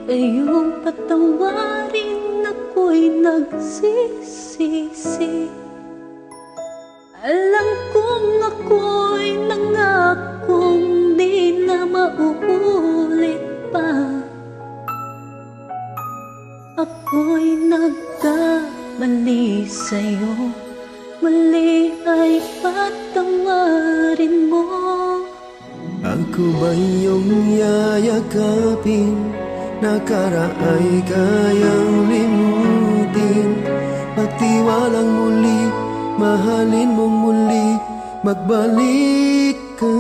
iyong patawarin, ako'y nagsisisi. Alam kong ako'y nangakong di na mauulit pa. Ako'y nagkamali sa'yo, mali ay patawarin mo. Ako ba iyong yayakapin, nakaraay kayang limutin? Magtiwalang muli, mahalin mong muli, magbalik ka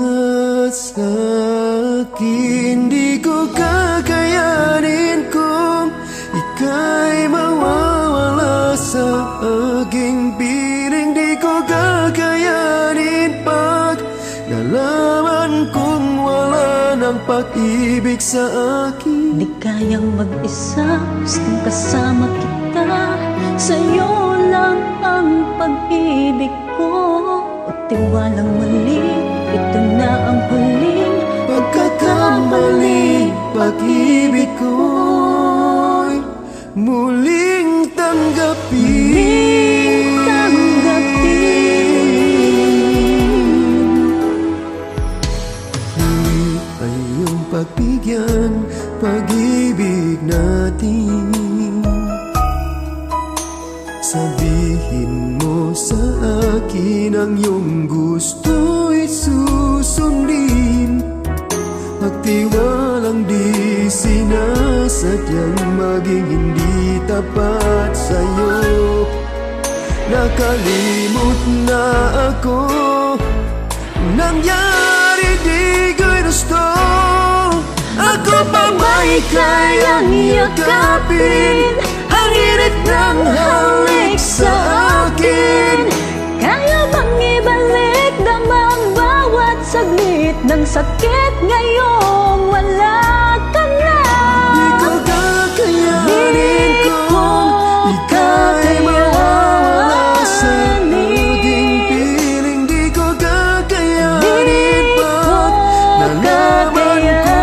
sa'kin. Di ko kakayanin kung ika'y mawawala sa aking piling. Di ko kakayanin pag nalaman kong wala ng pag-ibig sa akin. Di kayang mag-isa, gustong kasama kita. Sa'yo lang ang pag-ibig ko. Pagtiwalang mali, ito na ang huling pagkakamali. Pag-ibig ko'y muling tanggapin. Hindi ay iyong pagbigyan, pag-ibig natin. Sabihin mo sa akin ang iyong gusto'y susundin. Magtiwalang di sinasadyang maging hindi tapat sa'yo. Nakalimot na ako, nangyari di ko'y gusto. Ako pa ba'y kayang yakapin ang init ng halik sa akin? Kaya bang ibalik damang bawat saglit ng sakit ngayong wala ka na? Di ko kakayanin kung ika'y mawawala sa aking piling. Di ko kakayanin pag nalaman kong wala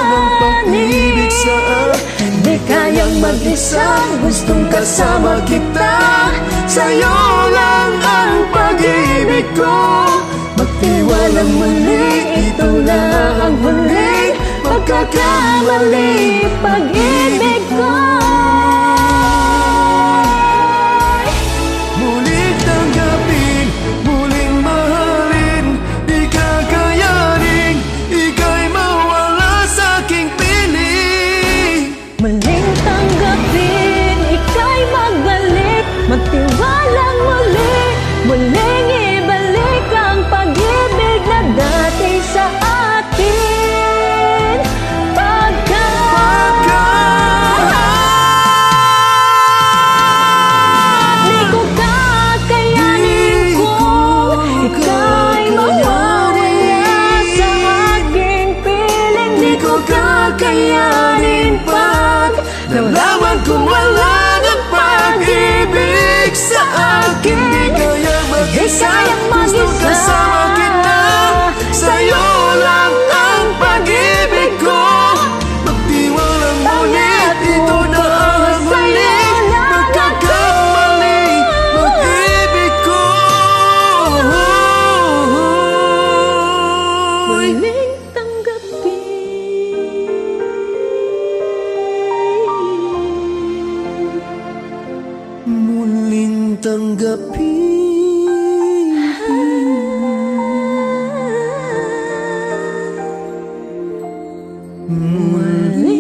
ng pag-ibig sa akin. Di kayang mag-isa, Gustong kasama kita, sa'yo lang ang pag-ibig ko. Magtiwalang muli, ito na ang huli pagkakamali. pag-ibig ko. Muling tanggapin, muling mahalin. Di kakayanin, ika'y mawala sa aking piling. Muling tanggapin, ika'y magbalik. Magtiwalang muli, muling ibalik ang pag-ibig na dati sa atin. Di ko kakayanin kung ika'y mawawala sa aking piling. Di ko Kakayanin pag nalaman kong wala ng pag-ibig sa akin. Di kaya mag-isa, gustong kasama kita, sa'yo lang ang pag-ibig ko. Magtiwalang ngunit ito na ang huling pagkakamali. Pag-ibig ko muling tanggapin. muling tanggapin. Muling